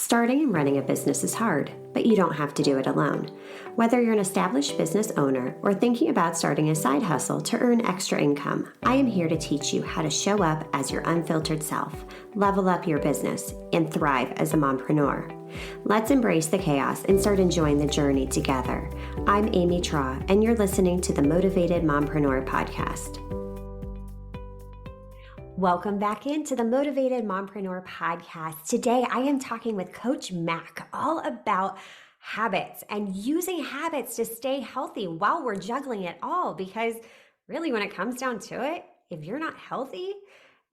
Starting and running a business is hard, but you don't have to do it alone. Whether you're an established business owner or thinking about starting a side hustle to earn extra income, I am here to teach you how to show up as your unfiltered self, level up your business, and thrive as a mompreneur. Let's embrace the chaos and start enjoying the journey together. I'm Amy Traw, and you're listening to the Motivated Mompreneur Podcast. Welcome back into the Motivated Mompreneur Podcast. Today, I am talking with Coach Mak all about habits and using habits to stay healthy while we're juggling it all. Because really, when it comes down to it, if you're not healthy,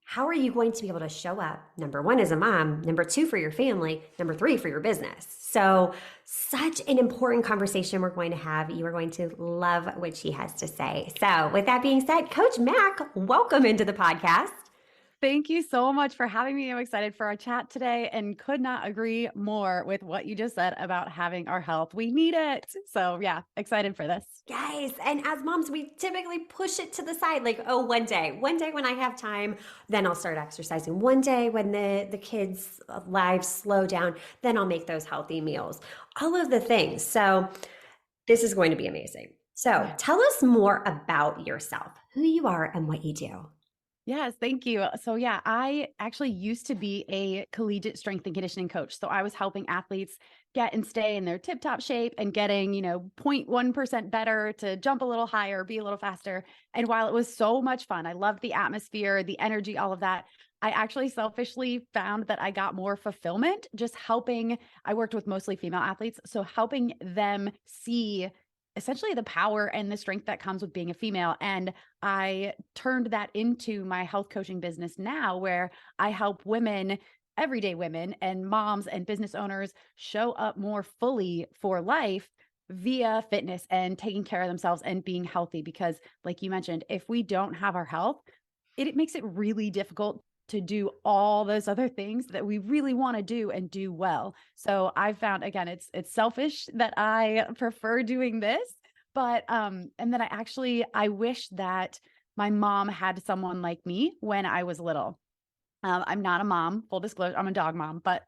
how are you going to be able to show up? Number one, as a mom. Number two, for your family. Number three, for your business. So such an important conversation we're going to have. You are going to love what she has to say. So with that being said, Coach Mak, welcome into the podcast. Thank you so much for having me. I'm excited for our chat today and could not agree more with what you just said about having our health. We need it. So yeah, excited for this. Yes. And as moms, we typically push it to the side. Like, oh, one day when I have time, then I'll start exercising. One day when the kids' lives slow down, then I'll make those healthy meals. All of the things. So this is going to be amazing. So Tell us more about yourself, who you are and what you do. Yes, thank you. So yeah, I actually used to be a collegiate strength and conditioning coach. So I was helping athletes get and stay in their tip-top shape and getting, 0.1% better to jump a little higher, be a little faster. And while it was so much fun, I loved the atmosphere, the energy, all of that. I actually selfishly found that I got more fulfillment just helping. I worked with mostly female athletes, so helping them see essentially the power and the strength that comes with being a female. And I turned that into my health coaching business now, where I help women, everyday women and moms and business owners show up more fully for life via fitness and taking care of themselves and being healthy. Because like you mentioned, if we don't have our health, it makes it really difficult to do all those other things that we really want to do and do well. So I found, again, it's selfish that I prefer doing this, but and then I wish that my mom had someone like me when I was little. I'm not a mom, full disclosure, I'm a dog mom, but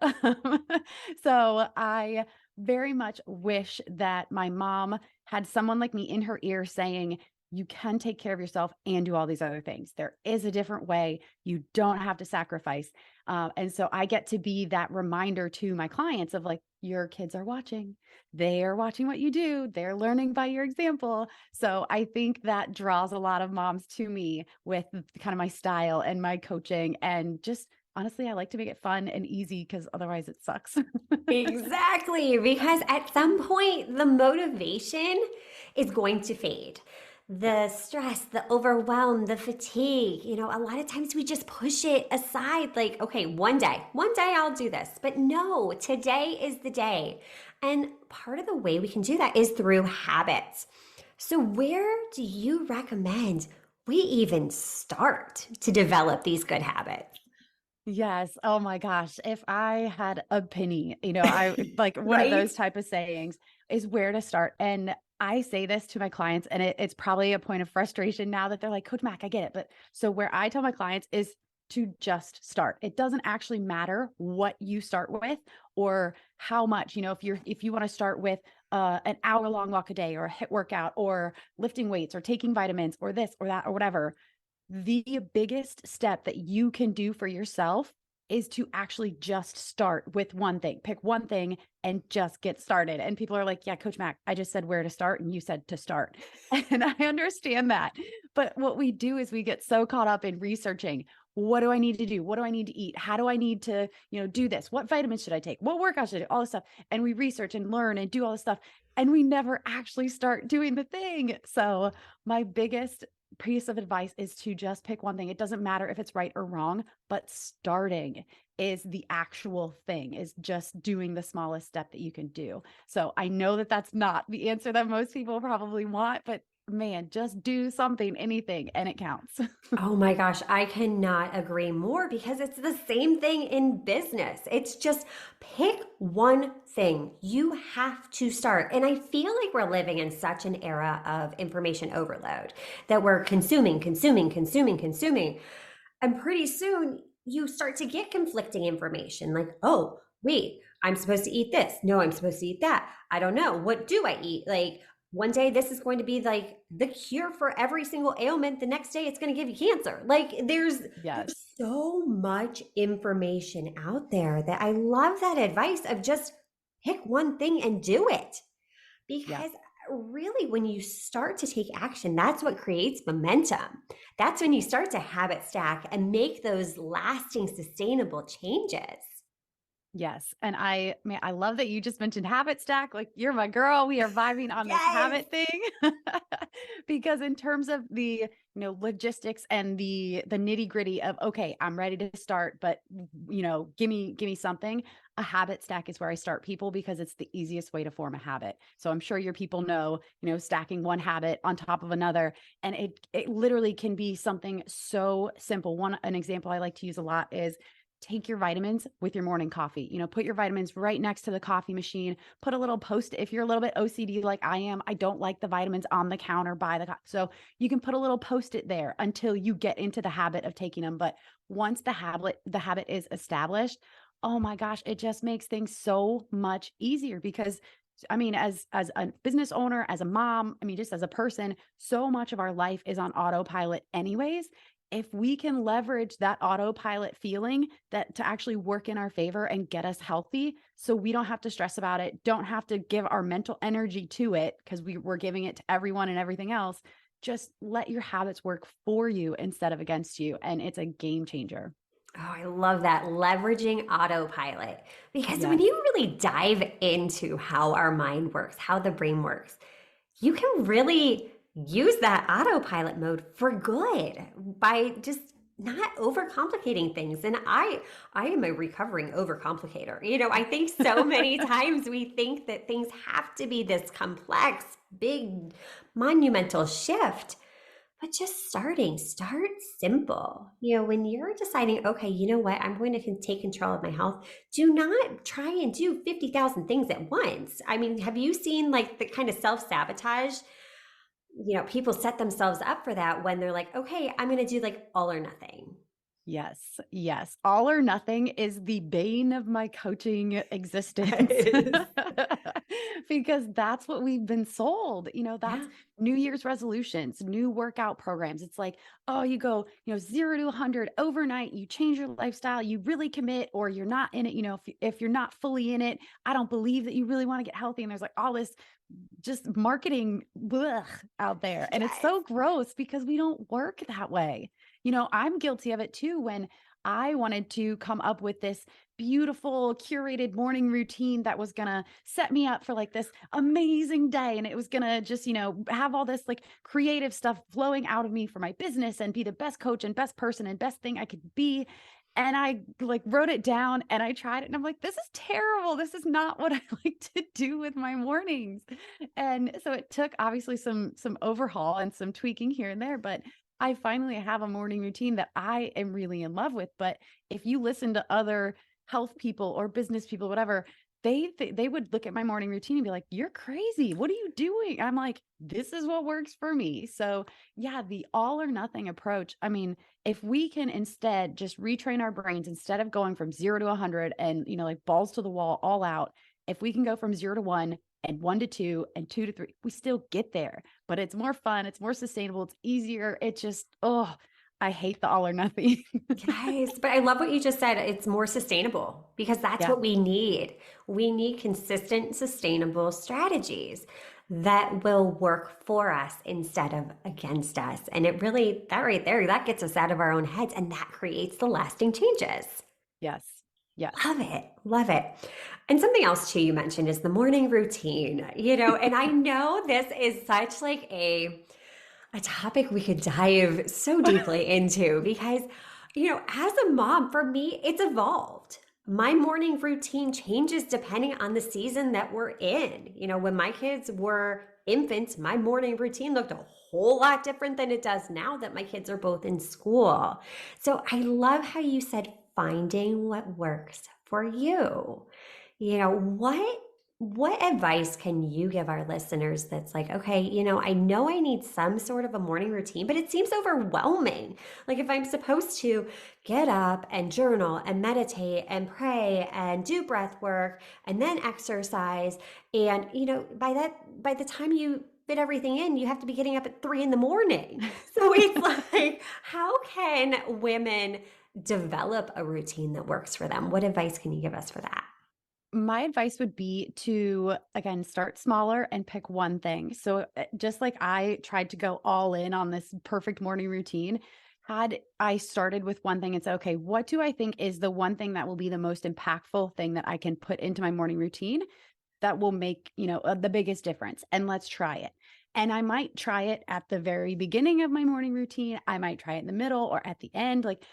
so I very much wish that my mom had someone like me in her ear saying, you can take care of yourself and do all these other things. There is a different way. You don't have to sacrifice. And so I get to be that reminder to my clients of like, your kids are watching. They are watching what you do. They're learning by your example. So I think that draws a lot of moms to me with kind of my style and my coaching. And just honestly, I like to make it fun and easy because otherwise it sucks. Exactly. Because at some point, the motivation is going to fade. The stress, the overwhelm, the fatigue, a lot of times we just push it aside like, okay, one day I'll do this. But no, today is the day. And part of the way we can do that is through habits. So where do you recommend we even start to develop these good habits? Yes. Oh my gosh. If I had a penny, I like one of those type of sayings is where to start. And I say this to my clients, and it's probably a point of frustration now that they're like, Coach Mak, I get it. But so where I tell my clients is to just start. It doesn't actually matter what you start with or how much, if you want to start with an hour-long walk a day or a HIIT workout or lifting weights or taking vitamins or this or that or whatever. The biggest step that you can do for yourself is to actually just start with one thing. Pick one thing and just get started. And people are like, yeah, Coach Mak, I just said where to start and you said to start. And I understand that. But what we do is we get so caught up in researching, what do I need to do? What do I need to eat? How do I need to, do this? What vitamins should I take? What workout should I do? All this stuff. And we research and learn and do all this stuff. And we never actually start doing the thing. So my biggest piece of advice is to just pick one thing. It doesn't matter if it's right or wrong, but starting is the actual thing, is just doing the smallest step that you can do. So I know that that's not the answer that most people probably want, but man, just do something, anything, and it counts. Oh my gosh, I cannot agree more because it's the same thing in business. It's just pick one thing. You have to start. And I feel like we're living in such an era of information overload that we're consuming. And pretty soon you start to get conflicting information like, oh, wait, I'm supposed to eat this. No, I'm supposed to eat that. I don't know. What do I eat? Like one day this is going to be like the cure for every single ailment. The next day it's going to give you cancer. Like there's Yes. so much information out there that I love that advice of just pick one thing and do it. Yeah. Because really, when you start to take action, that's what creates momentum. That's when you start to habit stack and make those lasting, sustainable changes. Yes. And I love that you just mentioned habit stack. Like you're my girl. We are vibing on this Yes. habit thing. Because in terms of the, logistics and the nitty-gritty of, okay, I'm ready to start, but give me something. A habit stack is where I start people because it's the easiest way to form a habit. So I'm sure your people know, stacking one habit on top of another. And it literally can be something so simple. An example I like to use a lot is take your vitamins with your morning coffee. Put your vitamins right next to the coffee machine. Put a little post if you're a little bit OCD like I am. I don't like the vitamins on the counter by the so you can put a little post-it there until you get into the habit of taking them. But once the habit is established, oh my gosh, it just makes things so much easier because as a business owner, as a mom, just as a person, so much of our life is on autopilot anyways. If we can leverage that autopilot feeling that to actually work in our favor and get us healthy, so we don't have to stress about it, don't have to give our mental energy to it because we're giving it to everyone and everything else, just let your habits work for you instead of against you. And it's a game changer. Oh, I love that. Leveraging autopilot. Because when Yes. you really dive into how our mind works, how the brain works, you can really use that autopilot mode for good by just not overcomplicating things. And I am a recovering overcomplicator. I think so many times we think that things have to be this complex, big, monumental shift. But just start simple. When you're deciding, okay, you know what, I'm going to take control of my health, do not try and do 50,000 things at once. I mean, have you seen like the kind of self sabotage? People set themselves up for that when they're like, okay, I'm going to do like all or nothing. Yes, yes. All or nothing is the bane of my coaching existence Yes. because that's what we've been sold. Yeah. That's New Year's resolutions, new workout programs. It's like, oh, you go, 0 to 100 overnight, you change your lifestyle, you really commit, or you're not in it. If you're not fully in it, I don't believe that you really want to get healthy. And there's like all this just marketing out there. And it's Yes. so gross because we don't work that way. I'm guilty of it too when I wanted to come up with this beautiful curated morning routine that was going to set me up for like this amazing day. And it was going to just, have all this like creative stuff flowing out of me for my business and be the best coach and best person and best thing I could be. And I like wrote it down and I tried it and I'm like, this is terrible. This is not what I like to do with my mornings. And so it took obviously some overhaul and some tweaking here and there, but I finally have a morning routine that I am really in love with. But if you listen to other health people or business people, whatever, they would look at my morning routine and be like, "You're crazy. What are you doing?" I'm like, "This is what works for me." So, yeah, the all or nothing approach. If we can instead just retrain our brains instead of going from 0 to 100 and, like balls to the wall all out, if we can go from 0 to 1 and 1 to 2 and 2 to 3, we still get there, but it's more fun, it's more sustainable, it's easier. It just, oh, I hate the all or nothing. Yes, but I love what you just said. It's more sustainable because that's Yeah. what we need. We need consistent, sustainable strategies that will work for us instead of against us. And it really, that right there, that gets us out of our own heads and that creates the lasting changes. Yes. Yes. Love it. Love it. And something else too you mentioned is the morning routine, and I know this is such like a topic we could dive so deeply into because, as a mom, for me, it's evolved. My morning routine changes depending on the season that we're in. When my kids were infants, my morning routine looked a whole lot different than it does now that my kids are both in school. So I love how you said finding what works for you. What What advice can you give our listeners that's like, okay, I know I need some sort of a morning routine, but it seems overwhelming. Like if I'm supposed to get up and journal and meditate and pray and do breath work and then exercise, and by the time you fit everything in, you have to be getting up at 3 in the morning. So it's like, how can women develop a routine that works for them? What advice can you give us for that? My advice would be to, again, start smaller and pick one thing. So, just like I tried to go all in on this perfect morning routine, had I started with one thing and said, okay, what do I think is the one thing that will be the most impactful thing that I can put into my morning routine that will make, the biggest difference? And let's try it. And I might try it at the very beginning of my morning routine. I might try it in the middle or at the end, like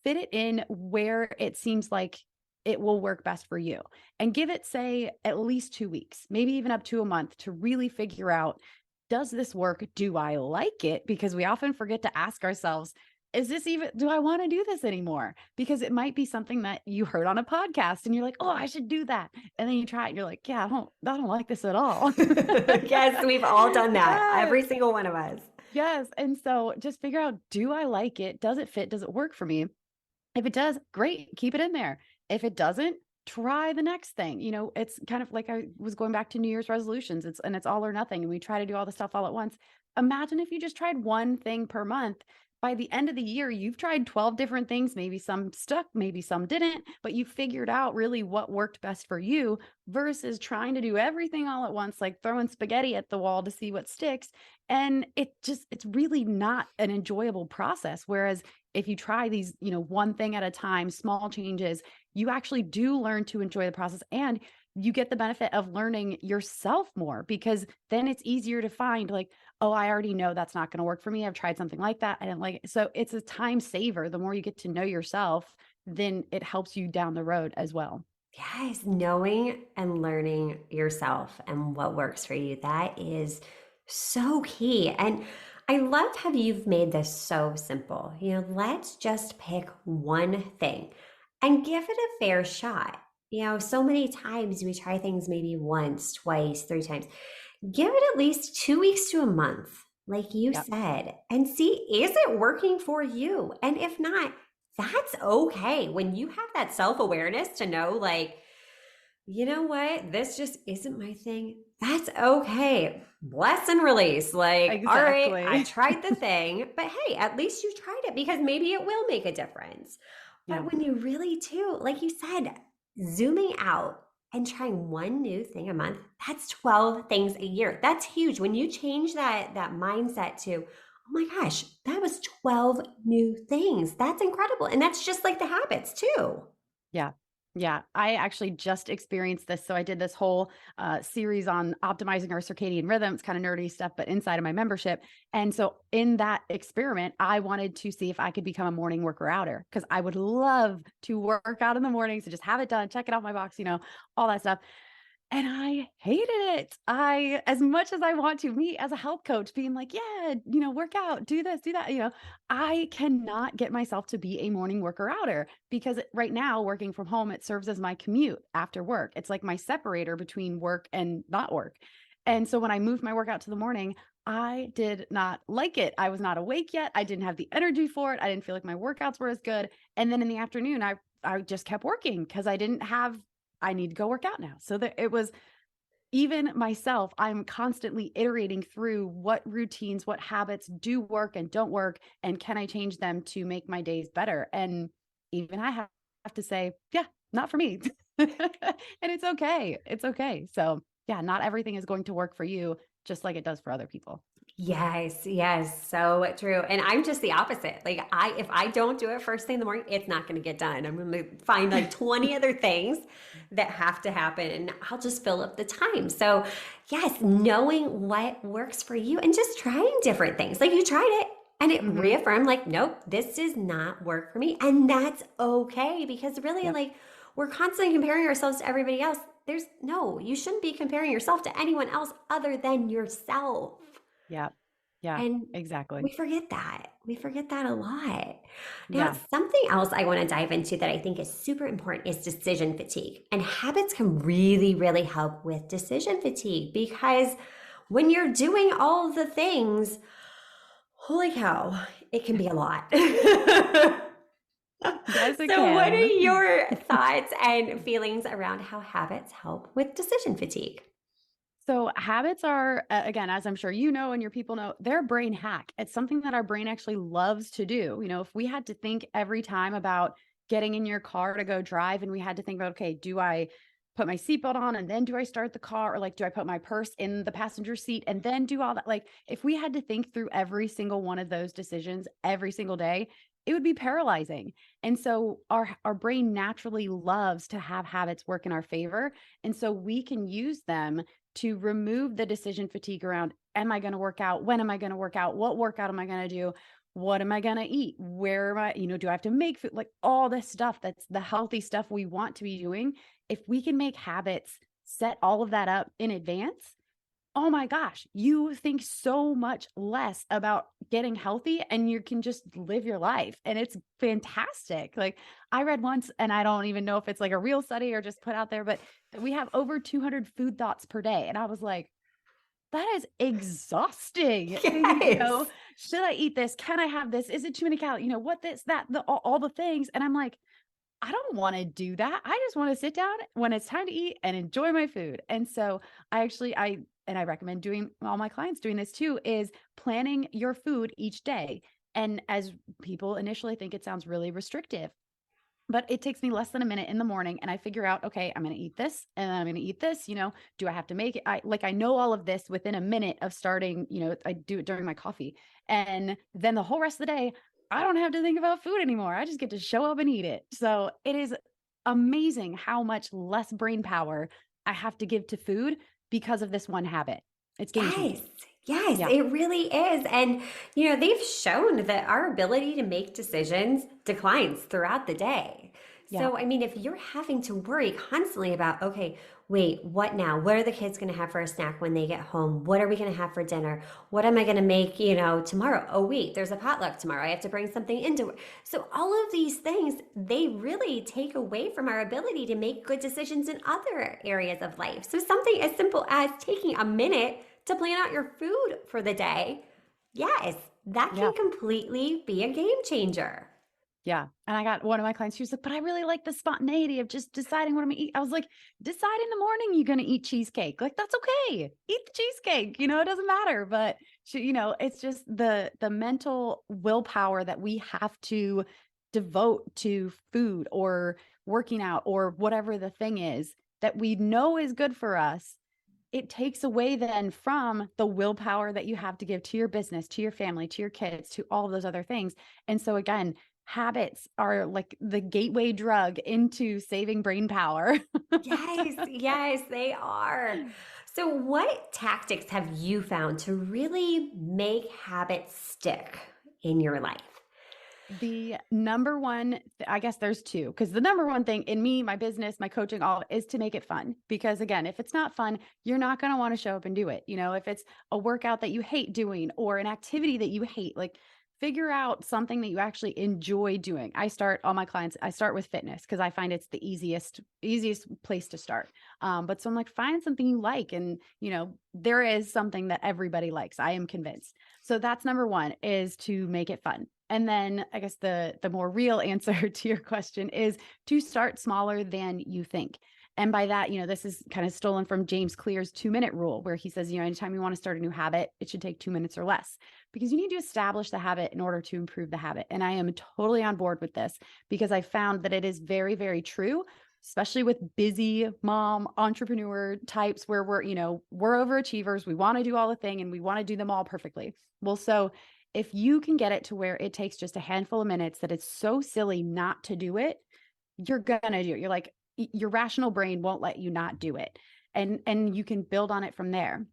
fit it in where it seems like it will work best for you and give it, say, at least 2 weeks, maybe even up to a month to really figure out, does this work? Do I like it? Because we often forget to ask ourselves, is this even, do I want to do this anymore? Because it might be something that you heard on a podcast and you're like, oh, I should do that. And then you try it and you're like, yeah, I don't like this at all. Yes, we've all done that. Yes. Every single one of us. Yes. And so just figure out, do I like it? Does it fit? Does it work for me? If it does, great, keep it in there. If it doesn't, try the next thing. It's kind of like I was going back to New Year's resolutions. It's all or nothing. And we try to do all the stuff all at once. Imagine if you just tried one thing per month. By the end of the year, you've tried 12 different things. Maybe some stuck, maybe some didn't, but you figured out really what worked best for you versus trying to do everything all at once, like throwing spaghetti at the wall to see what sticks. And it's really not an enjoyable process. Whereas if you try these, one thing at a time, small changes, you actually do learn to enjoy the process and you get the benefit of learning yourself more because then it's easier to find like, oh, I already know that's not going to work for me. I've tried something like that. I didn't like it. So it's a time saver. The more you get to know yourself, then it helps you down the road as well. Yes, knowing and learning yourself and what works for you. That is so key. And I love how you've made this so simple. Let's just pick one thing and give it a fair shot. So many times we try things maybe once, twice, three times. Give it at least 2 weeks to a month, like you Yep. said, and see, is it working for you? And if not, that's okay. When you have that self awareness to know, like, you know what, this just isn't my thing, that's okay. Bless and release. Like, all right, I Exactly. tried the thing, but hey, at least you tried it because maybe it will make a difference. Yeah. But when you really do, like you said, zooming out and trying one new thing a month, that's 12 things a year. That's huge. When you change that mindset to, oh my gosh, that was 12 new things. That's incredible. And that's just like the habits too. Yeah. Yeah. I actually just experienced this. So I did this whole series on optimizing our circadian rhythm. It's kind of nerdy stuff, but inside of my membership. And so in that experiment, I wanted to see if I could become a morning worker outer because I would love to work out in the mornings and just have it done, check it off my box, all that stuff. And I hated it. As much as I want to, me as a health coach being like, yeah, work out, do this, do that, I cannot get myself to be a morning worker outer because right now working from home, it serves as my commute after work. It's like my separator between work and not work. And so when I moved my workout to the morning, I did not like it. I was not awake yet. I didn't have the energy for it. I didn't feel like my workouts were as good. And then in the afternoon, I just kept working because I need to go work out now. So it was even myself, I'm constantly iterating through what routines, what habits do work and don't work, and can I change them to make my days better? And even I have to say, yeah, not for me. And it's okay. It's okay. So, yeah, not everything is going to work for you, just like it does for other people. Yes, yes, so true. And I'm just the opposite. Like if I don't do it first thing in the morning, it's not going to get done. I'm going to find like 20 other things that have to happen and I'll just fill up the time. So, yes, knowing what works for you and just trying different things. Like you tried it and it Hmm. reaffirmed like, nope, this does not work for me. And that's okay because really Yep. like we're constantly comparing ourselves to everybody else. You shouldn't be comparing yourself to anyone else other than yourself. Yep. Yeah, And exactly. we forget that. We forget that a lot. Now, Yeah. something else I want to dive into that I think is super important is decision fatigue. And habits can really, really help with decision fatigue because when you're doing all the things, holy cow, it can be a lot. Yes, it So, what are can. your thoughts and feelings around how habits help with decision fatigue? So habits are, again, as I'm sure you know and your people know, they're a brain hack. It's something that our brain actually loves to do. If we had to think every time about getting in your car to go drive, and we had to think about, okay, do I put my seatbelt on and then do I start the car, or like, do I put my purse in the passenger seat and then do all that? Like, if we had to think through every single one of those decisions every single day, it would be paralyzing. And so our brain naturally loves to have habits work in our favor, and so we can use them to remove the decision fatigue around, am I going to work out? When am I going to work out? What workout am I going to do? What am I going to eat? Where am I, do I have to make food? Like all this stuff, that's the healthy stuff we want to be doing. If we can make habits set all of that up in advance, oh my gosh, you think so much less about getting healthy and you can just live your life. And it's fantastic. Like I read once, and I don't even know if it's like a real study or just put out there, but we have over 200 food thoughts per day. And I was like, that is exhausting. Yes. Should I eat this? Can I have this? Is it too many calories? What this, that, all the things. And I'm like, I don't want to do that. I just want to sit down when it's time to eat and enjoy my food. And so I recommend doing, all my clients doing this too, is planning your food each day. And as people initially think it sounds really restrictive, but it takes me less than a minute in the morning, and I figure out, okay, I'm going to eat this and then I'm going to eat this. Do I have to make it? I know all of this within a minute of starting, I do it during my coffee. And then the whole rest of the day, I don't have to think about food anymore. I just get to show up and eat it. So it is amazing how much less brain power I have to give to food because of this one habit. It's game Yes. changing. Yes, Yeah. it really is. And, they've shown that our ability to make decisions declines throughout the day. Yeah. So, I mean, if you're having to worry constantly about, okay, wait, what now? What are the kids going to have for a snack when they get home? What are we going to have for dinner? What am I going to make, tomorrow? Oh, wait, there's a potluck tomorrow. I have to bring something into it. So, all of these things, they really take away from our ability to make good decisions in other areas of life. So, something as simple as taking a minute to plan out your food for the day, yes, that Yeah. can completely be a game changer. Yeah. And I got one of my clients, she was like, but I really like the spontaneity of just deciding what I'm gonna eat. I was like, decide in the morning you're gonna eat cheesecake. Like, that's okay. Eat the cheesecake. It doesn't matter. But it's just the mental willpower that we have to devote to food or working out or whatever the thing is that we know is good for us. It takes away then from the willpower that you have to give to your business, to your family, to your kids, to all of those other things. And so again, habits are like the gateway drug into saving brain power. Yes, yes, they are. So, what tactics have you found to really make habits stick in your life? The number one, I guess there's two, because the number one thing in me, my business, my coaching, all is to make it fun. Because again, if it's not fun, you're not going to want to show up and do it. If it's a workout that you hate doing or an activity that you hate, like figure out something that you actually enjoy doing. I start all my clients, I start with fitness because I find it's the easiest place to start. But so I'm like, find something you like. And, there is something that everybody likes. I am convinced. So that's number one, is to make it fun. And then I guess the more real answer to your question is to start smaller than you think. And by that, this is kind of stolen from James Clear's 2-minute rule, where he says, anytime you want to start a new habit, it should take 2 minutes or less, because you need to establish the habit in order to improve the habit. And I am totally on board with this because I found that it is very, very true, especially with busy mom entrepreneur types where we're overachievers. We want to do all the thing and we want to do them all perfectly. Well, so if you can get it to where it takes just a handful of minutes that it's so silly not to do it, you're going to do it. You're like, your rational brain won't let you not do it. And you can build on it from there.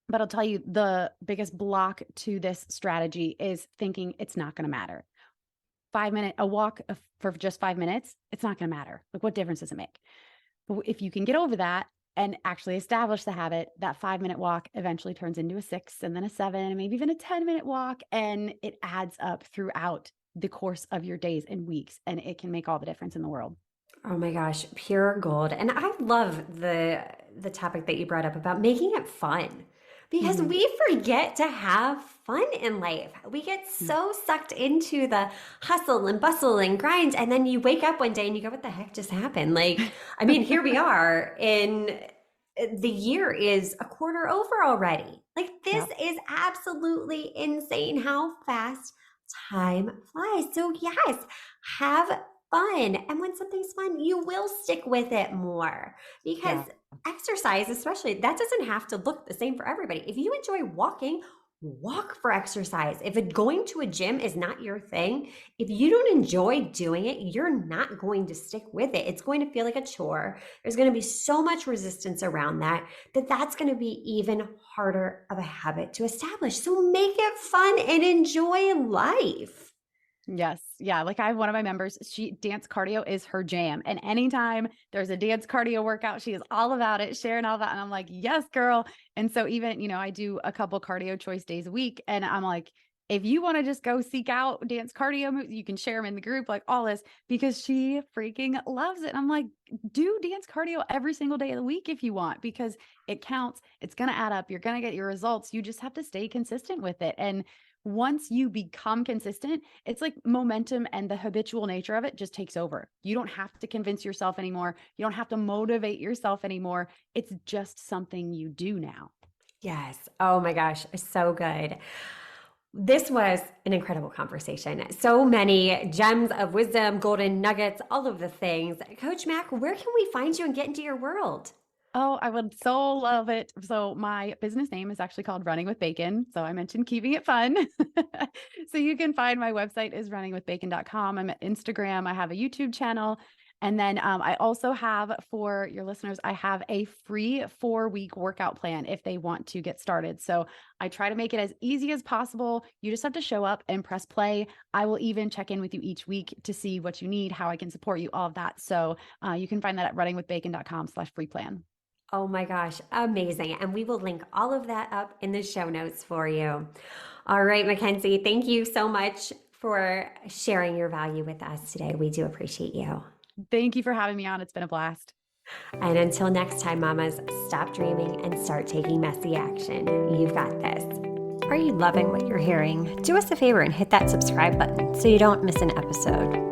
But I'll tell you, the biggest block to this strategy is thinking it's not going to matter. A walk for just 5 minutes, it's not going to matter. Like, what difference does it make? But if you can get over that and actually establish the habit, that 5-minute walk eventually turns into a 6 and then a 7, and maybe even a 10-minute walk. And it adds up throughout the course of your days and weeks, and it can make all the difference in the world. Oh my gosh, pure gold. And I love the topic that you brought up about making it fun. Because Mhm. we forget to have fun in life. We get Mm. so sucked into the hustle and bustle and grind. And then you wake up one day and you go, what the heck just happened? Like, I mean, here we are in the year is a quarter over already. Like, this Yep. is absolutely insane how fast time flies. So, yes, have fun. And when something's fun, you will stick with it more because Yeah. exercise, especially, that doesn't have to look the same for everybody. If you enjoy walking, walk for exercise. If going to a gym is not your thing, if you don't enjoy doing it, you're not going to stick with it. It's going to feel like a chore. There's going to be so much resistance around that's going to be even harder of a habit to establish. So make it fun and enjoy life. Yes. Yeah. Like I have one of my members, she dance cardio is her jam. And anytime there's a dance cardio workout, she is all about it, sharing all that. And I'm like, yes, girl. And so even, I do a couple cardio choice days a week. And I'm like, if you want to just go seek out dance cardio moves, you can share them in the group, like all this, because she freaking loves it. And I'm like, do dance cardio every single day of the week if you want, because it counts. It's going to add up. You're going to get your results. You just have to stay consistent with it. And once you become consistent, it's like momentum and the habitual nature of it just takes over. You don't have to convince yourself anymore. You don't have to motivate yourself anymore. It's just something you do now. Yes. Oh my gosh. So good. This was an incredible conversation. So many gems of wisdom, golden nuggets, all of the things. Coach Mac, where can we find you and get into your world? Oh, I would so love it. So my business name is actually called Running with Bacon. So I mentioned keeping it fun. So you can find my website is runningwithbacon.com. I'm at Instagram. I have a YouTube channel. And then I also have, for your listeners, I have a free 4-week workout plan if they want to get started. So I try to make it as easy as possible. You just have to show up and press play. I will even check in with you each week to see what you need, how I can support you, all of that. So you can find that at runningwithbacon.com/free plan. Oh my gosh, amazing. And we will link all of that up in the show notes for you. All right, Mackenzie, thank you so much for sharing your value with us today. We do appreciate you. Thank you for having me on. It's been a blast. And until next time, mamas, stop dreaming and start taking messy action. You've got this. Are you loving what you're hearing? Do us a favor and hit that subscribe button so you don't miss an episode.